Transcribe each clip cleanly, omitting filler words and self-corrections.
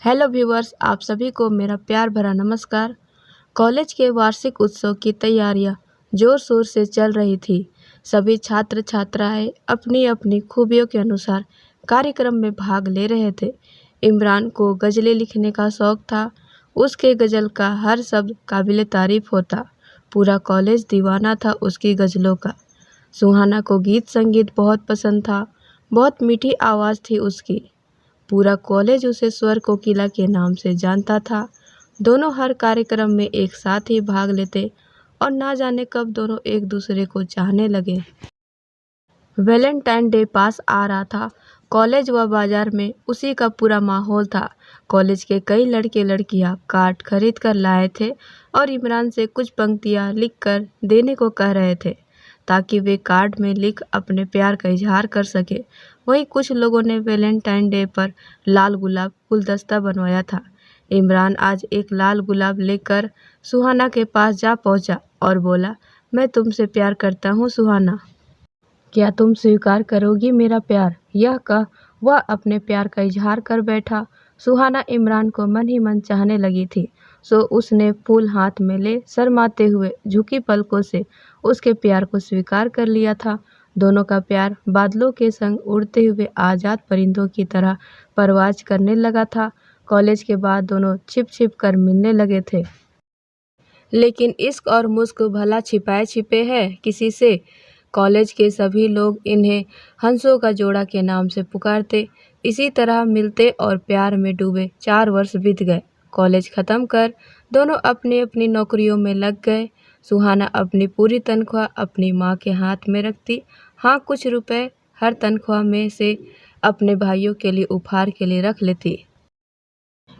Hello viewers, आप सभी को मेरा प्यार भरा नमस्कार। कॉलेज के वार्षिक उत्सव की तैयारियां जोर शोर से चल रही थी। सभी छात्र छात्राएं अपनी अपनी खूबियों के अनुसार कार्यक्रम में भाग ले रहे थे। इमरान को गज़लें लिखने का शौक था। उसके गज़ल का हर शब्द काबिल तारीफ होता। पूरा कॉलेज दीवाना था उसकी गज़लों का। सुहाना को गीत संगीत बहुत पसंद था। बहुत मीठी आवाज़ थी उसकी। पूरा कॉलेज उसे स्वर कोकिला के नाम से जानता था। दोनों हर कार्यक्रम में एक साथ ही भाग लेते और ना जाने कब दोनों एक दूसरे को चाहने लगे। वैलेंटाइन डे पास आ रहा था। कॉलेज व बाजार में उसी का पूरा माहौल था। कॉलेज के कई लड़के लड़कियां कार्ड खरीद कर लाए थे और इमरान से कुछ पंक्तियां लिख कर देने को कह रहे थे ताकि वे कार्ड में लिख अपने प्यार का इजहार कर सके। वहीं कुछ लोगों ने वैलेंटाइन डे पर लाल गुलाब गुलदस्ता बनवाया था। इमरान आज एक लाल गुलाब लेकर सुहाना के पास जा पहुंचा और बोला, मैं तुमसे प्यार करता हूं सुहाना। क्या तुम स्वीकार करोगी मेरा प्यार? यह कह वह अपने प्यार का इजहार कर बैठा। सुहाना इमरान को मन ही मन चाहने लगी थी, सो उसने फूल हाथ में ले शर्माते हुए झुकी पलकों से उसके प्यार को स्वीकार कर लिया था। दोनों का प्यार बादलों के संग उड़ते हुए आज़ाद परिंदों की तरह परवाज करने लगा था। कॉलेज के बाद दोनों छिप छिप कर मिलने लगे थे। लेकिन इश्क और मुश्क भला छिपाए छिपे है किसी से। कॉलेज के सभी लोग इन्हें हंसों का जोड़ा के नाम से पुकारते। इसी तरह मिलते और प्यार में डूबे 4 वर्ष बीत गए। कॉलेज ख़त्म कर दोनों अपनी अपनी नौकरियों में लग गए। सुहाना अपनी पूरी तनख्वाह अपनी माँ के हाथ में रखती। हाँ, कुछ रुपए हर तनख्वाह में से अपने भाइयों के लिए उपहार के लिए रख लेती।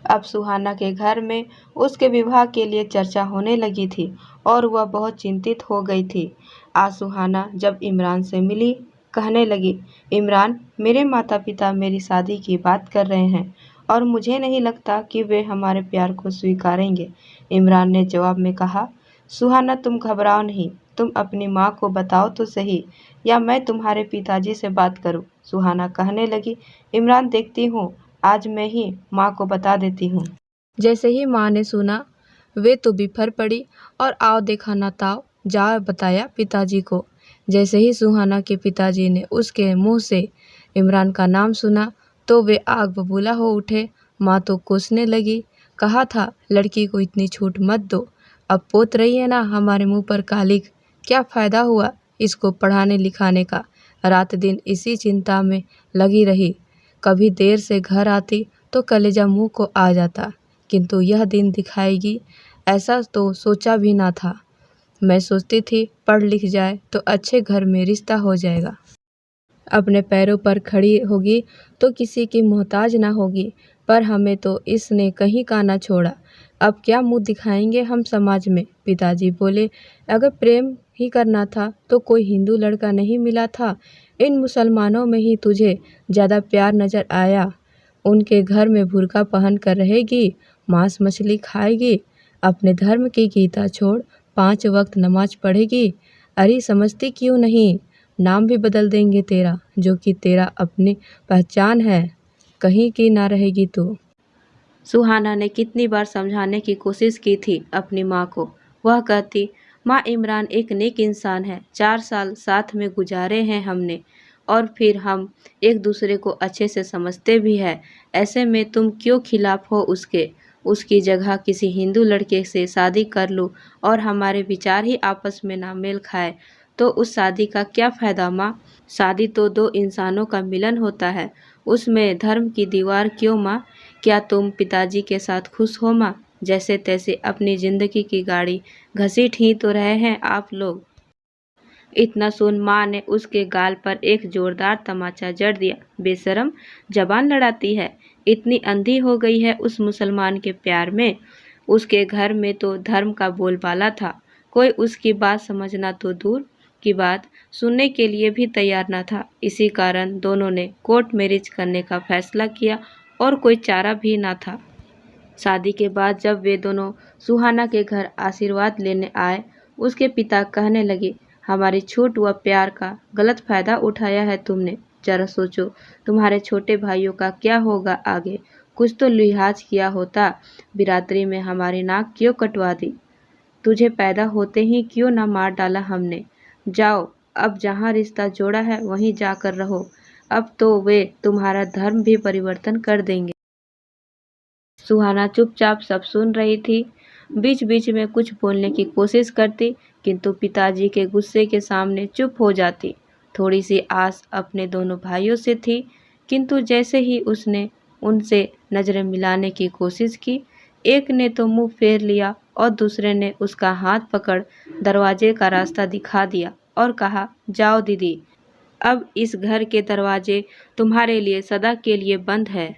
अब सुहाना के घर में उसके विवाह के लिए चर्चा होने लगी थी और वह बहुत चिंतित हो गई थी। आज सुहाना जब इमरान से मिली, कहने लगी, इमरान, मेरे माता पिता मेरी शादी की बात कर रहे हैं और मुझे नहीं लगता कि वे हमारे प्यार को स्वीकारेंगे। इमरान ने जवाब में कहा, सुहाना, तुम घबराओ नहीं, तुम अपनी माँ को बताओ तो सही, या मैं तुम्हारे पिताजी से बात करूँ। सुहाना कहने लगी, इमरान, देखती हूँ, आज मैं ही माँ को बता देती हूँ। जैसे ही माँ ने सुना, वे तो बिफर पड़ी और आओ देखा ना ताओ, जा बताया पिताजी को। जैसे ही सुहाना के पिताजी ने उसके मुंह से इमरान का नाम सुना तो वे आग बबूला हो उठे। माँ तो कोसने लगी, कहा था लड़की को इतनी छूट मत दो, अब पोत रही है ना हमारे मुंह पर कालिक, क्या फ़ायदा हुआ इसको पढ़ाने लिखाने का। रात दिन इसी चिंता में लगी रही। कभी देर से घर आती तो कलेजा मुंह को आ जाता, किंतु यह दिन दिखाएगी ऐसा तो सोचा भी ना था। मैं सोचती थी पढ़ लिख जाए तो अच्छे घर में रिश्ता हो जाएगा, अपने पैरों पर खड़ी होगी तो किसी की मोहताज ना होगी, पर हमें तो इसने कहीं का ना छोड़ा। अब क्या मुंह दिखाएंगे हम समाज में। पिताजी बोले, अगर प्रेम ही करना था तो कोई हिंदू लड़का नहीं मिला था, इन मुसलमानों में ही तुझे ज़्यादा प्यार नज़र आया। उनके घर में बुर्का पहन कर रहेगी, मांस मछली खाएगी, अपने धर्म की गीता छोड़ 5 वक्त नमाज पढ़ेगी। अरे समझती क्यों नहीं, नाम भी बदल देंगे तेरा, जो कि तेरा अपनी पहचान है, कहीं की ना रहेगी तू। सुहाना ने कितनी बार समझाने की कोशिश की थी अपनी माँ को। वह कहती, माँ, इमरान एक नेक इंसान है, 4 साल साथ में गुजारे हैं हमने और फिर हम एक दूसरे को अच्छे से समझते भी हैं। ऐसे में तुम क्यों खिलाफ हो उसके? उसकी जगह किसी हिंदू लड़के से शादी कर लूँ और हमारे विचार ही आपस में ना मेल खाए तो उस शादी का क्या फ़ायदा माँ? शादी तो 2 इंसानों का मिलन होता है, उसमें धर्म की दीवार क्यों माँ? क्या तुम पिताजी के साथ खुश हो माँ? जैसे तैसे अपनी ज़िंदगी की गाड़ी घसीट ही तो रहे हैं आप लोग। इतना सुन माँ ने उसके गाल पर एक जोरदार तमाचा जड़ दिया। बेशरम, जबान लड़ाती है, इतनी अंधी हो गई है उस मुसलमान के प्यार में। उसके घर में तो धर्म का बोलबाला था, कोई उसकी बात समझना तो दूर की बात, सुनने के लिए भी तैयार न था। इसी कारण दोनों ने कोर्ट मैरिज करने का फैसला किया और कोई चारा भी ना था। शादी के बाद जब वे दोनों सुहाना के घर आशीर्वाद लेने आए, उसके पिता कहने लगे, हमारी छूट व प्यार का गलत फ़ायदा उठाया है तुमने। जरा सोचो, तुम्हारे छोटे भाइयों का क्या होगा आगे। कुछ तो लिहाज किया होता। बिरादरी में हमारी नाक क्यों कटवा दी? तुझे पैदा होते ही क्यों ना मार डाला हमने? जाओ, अब जहाँ रिश्ता जोड़ा है वहीं जाकर रहो। अब तो वे तुम्हारा धर्म भी परिवर्तन कर देंगे। सुहाना चुपचाप सब सुन रही थी। बीच बीच में कुछ बोलने की कोशिश करती, किंतु पिताजी के गुस्से के सामने चुप हो जाती। थोड़ी सी आस अपने दोनों भाइयों से थी, किंतु जैसे ही उसने उनसे नजरें मिलाने की कोशिश की, एक ने तो मुंह फेर लिया और दूसरे ने उसका हाथ पकड़ दरवाजे का रास्ता दिखा दिया और कहा, जाओ दीदी, अब इस घर के दरवाजे तुम्हारे लिए सदा के लिए बंद है।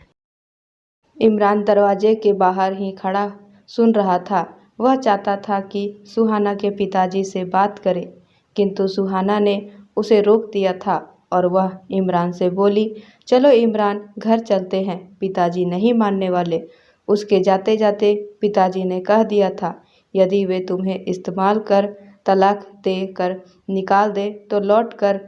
इमरान दरवाजे के बाहर ही खड़ा सुन रहा था। वह चाहता था कि सुहाना के पिताजी से बात करे, किंतु सुहाना ने उसे रोक दिया था और वह इमरान से बोली, चलो इमरान, घर चलते हैं, पिताजी नहीं मानने वाले। उसके जाते जाते पिताजी ने कह दिया था, यदि वे तुम्हें इस्तेमाल कर तलाक दे कर निकाल दे तो लौट कर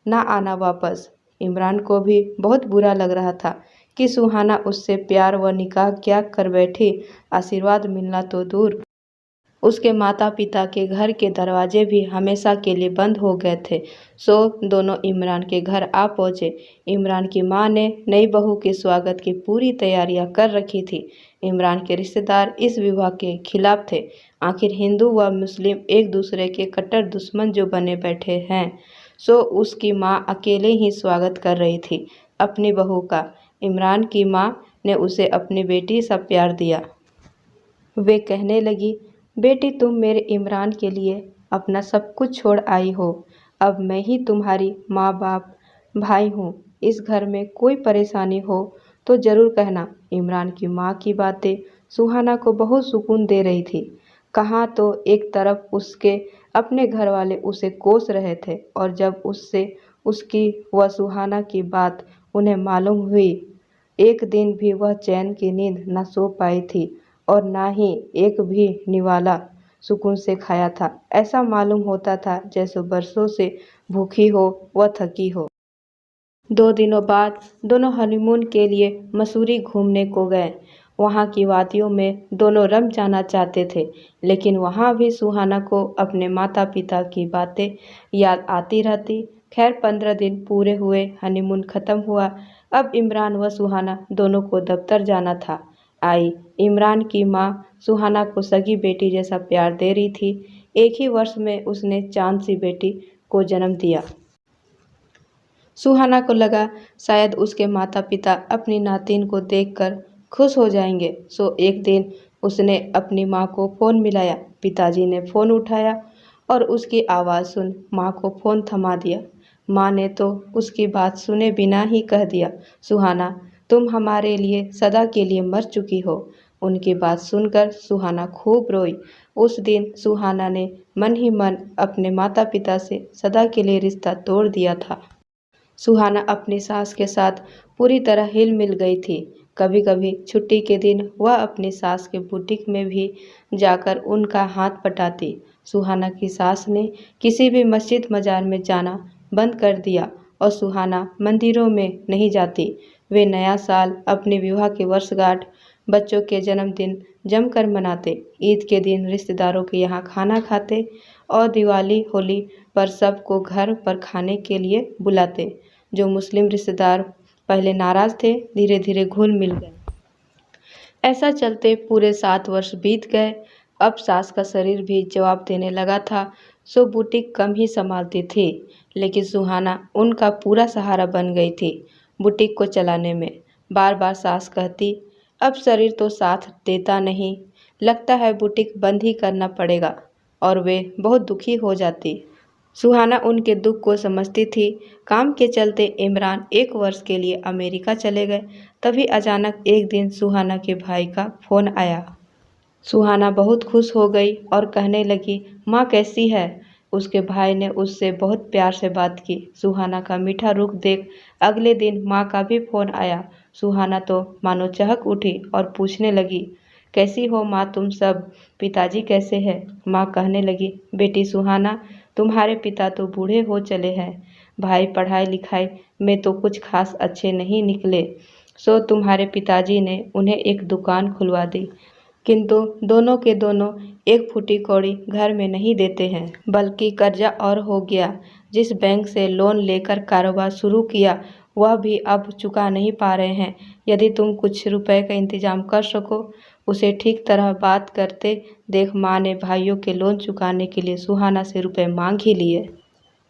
ना आना वापस। इमरान को भी बहुत बुरा लग रहा था कि सुहाना उससे प्यार व निकाह क्या कर बैठी। आशीर्वाद मिलना तो दूर, उसके माता पिता के घर के दरवाजे भी हमेशा के लिए बंद हो गए थे। सो दोनों इमरान के घर आ पहुँचे। इमरान की माँ ने नई बहू के स्वागत की पूरी तैयारियां कर रखी थी। इमरान के रिश्तेदार इस विवाह के खिलाफ थे। आखिर हिंदू व मुस्लिम एक दूसरे के कट्टर दुश्मन जो बने बैठे हैं, सो उसकी माँ अकेले ही स्वागत कर रही थी अपनी बहू का। इमरान की माँ ने उसे अपनी बेटी सा प्यार दिया। वे कहने लगी, बेटी, तुम मेरे इमरान के लिए अपना सब कुछ छोड़ आई हो। अब मैं ही तुम्हारी माँ बाप भाई हूँ। इस घर में कोई परेशानी हो तो ज़रूर कहना। इमरान की माँ की बातें सुहाना को बहुत सुकून दे रही थी। कहाँ तो एक तरफ उसके अपने घर वाले उसे कोस रहे थे, और जब उससे उसकी व सुहाना की बात उन्हें मालूम हुई, एक दिन भी वह चैन की नींद न सो पाई थी और ना ही एक भी निवाला सुकून से खाया था। ऐसा मालूम होता था जैसे बरसों से भूखी हो व थकी हो। 2 दिनों बाद दोनों हनीमून के लिए मसूरी घूमने को गए। वहाँ की वादियों में दोनों रम जाना चाहते थे, लेकिन वहाँ भी सुहाना को अपने माता पिता की बातें याद आती रहती। खैर 15 दिन पूरे हुए, हनीमून खत्म हुआ। अब इमरान व सुहाना दोनों को दफ्तर जाना था। आई इमरान की माँ सुहाना को सगी बेटी जैसा प्यार दे रही थी। एक ही वर्ष में उसने चांद सी बेटी को जन्म दिया। सुहाना को लगा शायद उसके माता पिता अपनी नातिन को देखकर खुश हो जाएंगे। सो एक दिन उसने अपनी माँ को फ़ोन मिलाया। पिताजी ने फ़ोन उठाया और उसकी आवाज़ सुन माँ को फ़ोन थमा दिया। माँ ने तो उसकी बात सुने बिना ही कह दिया, सुहाना, तुम हमारे लिए सदा के लिए मर चुकी हो। उनकी बात सुनकर सुहाना खूब रोई। उस दिन सुहाना ने मन ही मन अपने माता पिता से सदा के लिए रिश्ता तोड़ दिया था। सुहाना अपनी सास के साथ पूरी तरह हिल मिल गई थी। कभी कभी छुट्टी के दिन वह अपनी सास के बुटीक में भी जाकर उनका हाथ पटाती। सुहाना की सास ने किसी भी मस्जिद मजार में जाना बंद कर दिया और सुहाना मंदिरों में नहीं जाती। वे नया साल, अपने विवाह की वर्षगांठ, बच्चों के जन्मदिन जमकर मनाते। ईद के दिन रिश्तेदारों के यहाँ खाना खाते और दिवाली होली पर सबको घर पर खाने के लिए बुलाते। जो मुस्लिम रिश्तेदार पहले नाराज़ थे, धीरे धीरे घुल मिल गए। ऐसा चलते पूरे 7 वर्ष बीत गए। अब सास का शरीर भी जवाब देने लगा था, सो बुटीक कम ही संभालती थी, लेकिन सुहाना उनका पूरा सहारा बन गई थी बुटीक को चलाने में। बार बार सास कहती, अब शरीर तो साथ देता नहीं, लगता है बुटीक बंद ही करना पड़ेगा, और वे बहुत दुखी हो जाती। सुहाना उनके दुख को समझती थी। काम के चलते इमरान 1 वर्ष के लिए अमेरिका चले गए। तभी अचानक एक दिन सुहाना के भाई का फ़ोन आया। सुहाना बहुत खुश हो गई और कहने लगी, माँ कैसी है? उसके भाई ने उससे बहुत प्यार से बात की। सुहाना का मीठा रुख देख अगले दिन माँ का भी फ़ोन आया। सुहाना तो मानो चहक उठी और पूछने लगी, कैसी हो माँ तुम सब? पिताजी कैसे हैं? माँ कहने लगी, बेटी सुहाना, तुम्हारे पिता तो बूढ़े हो चले हैं। भाई पढ़ाई लिखाई में तो कुछ खास अच्छे नहीं निकले। सो तुम्हारे पिताजी ने उन्हें एक दुकान खुलवा दी। किंतु दोनों के दोनों एक फूटी कौड़ी घर में नहीं देते हैं, बल्कि कर्जा और हो गया। जिस बैंक से लोन लेकर कारोबार शुरू किया वह भी अब चुका नहीं पा रहे हैं। यदि तुम कुछ रुपए का इंतजाम कर सको। उसे ठीक तरह बात करते देख माँ ने भाइयों के लोन चुकाने के लिए सुहाना से रुपए मांग ही लिए।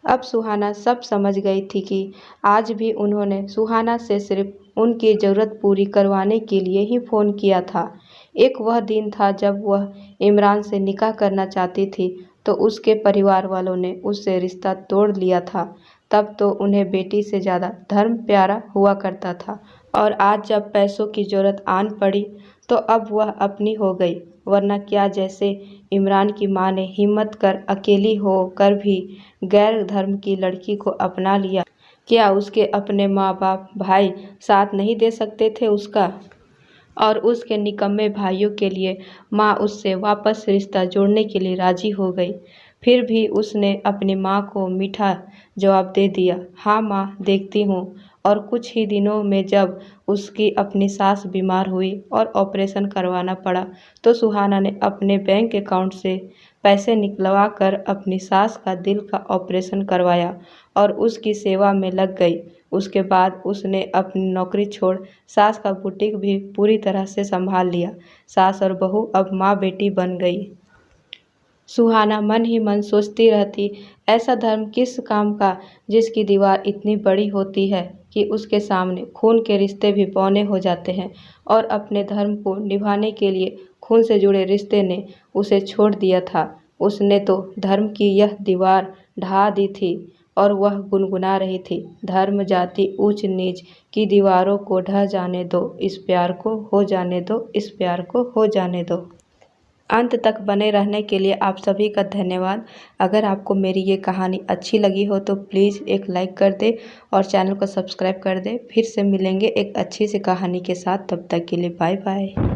अब सुहाना सब समझ गई थी कि आज भी उन्होंने सुहाना से सिर्फ उनकी ज़रूरत पूरी करवाने के लिए ही फ़ोन किया था। एक वह दिन था जब वह इमरान से निकाह करना चाहती थी, तो उसके परिवार वालों ने उससे रिश्ता तोड़ लिया था। तब तो उन्हें बेटी से ज़्यादा धर्म प्यारा हुआ करता था, और आज जब पैसों की ज़रूरत आन पड़ी तो अब वह अपनी हो गई। वरना क्या, जैसे इमरान की माँ ने हिम्मत कर अकेली होकर भी गैर धर्म की लड़की को अपना लिया, क्या उसके अपने माँ बाप भाई साथ नहीं दे सकते थे उसका? और उसके निकम्मे भाइयों के लिए माँ उससे वापस रिश्ता जोड़ने के लिए राजी हो गई। फिर भी उसने अपनी माँ को मीठा जवाब दे दिया, हाँ माँ, देखती हूँ। और कुछ ही दिनों में जब उसकी अपनी सास बीमार हुई और ऑपरेशन करवाना पड़ा, तो सुहाना ने अपने बैंक अकाउंट से पैसे निकलवा कर अपनी सास का दिल का ऑपरेशन करवाया और उसकी सेवा में लग गई। उसके बाद उसने अपनी नौकरी छोड़ सास का बुटीक भी पूरी तरह से संभाल लिया। सास और बहू अब माँ बेटी बन गई। सुहाना मन ही मन सोचती रहती, ऐसा धर्म किस काम का जिसकी दीवार इतनी बड़ी होती है कि उसके सामने खून के रिश्ते भी बौने हो जाते हैं। और अपने धर्म को निभाने के लिए खून से जुड़े रिश्ते ने उसे छोड़ दिया था। उसने तो धर्म की यह दीवार ढा दी थी और वह गुनगुना रही थी, धर्म जाति ऊंच नीच की दीवारों को ढह जाने दो, इस प्यार को हो जाने दो, इस प्यार को हो जाने दो। अंत तक बने रहने के लिए आप सभी का धन्यवाद। अगर आपको मेरी ये कहानी अच्छी लगी हो तो प्लीज़ एक लाइक कर दें और चैनल को सब्सक्राइब कर दें। फिर से मिलेंगे एक अच्छी सी कहानी के साथ, तब तक के लिए बाय बाय।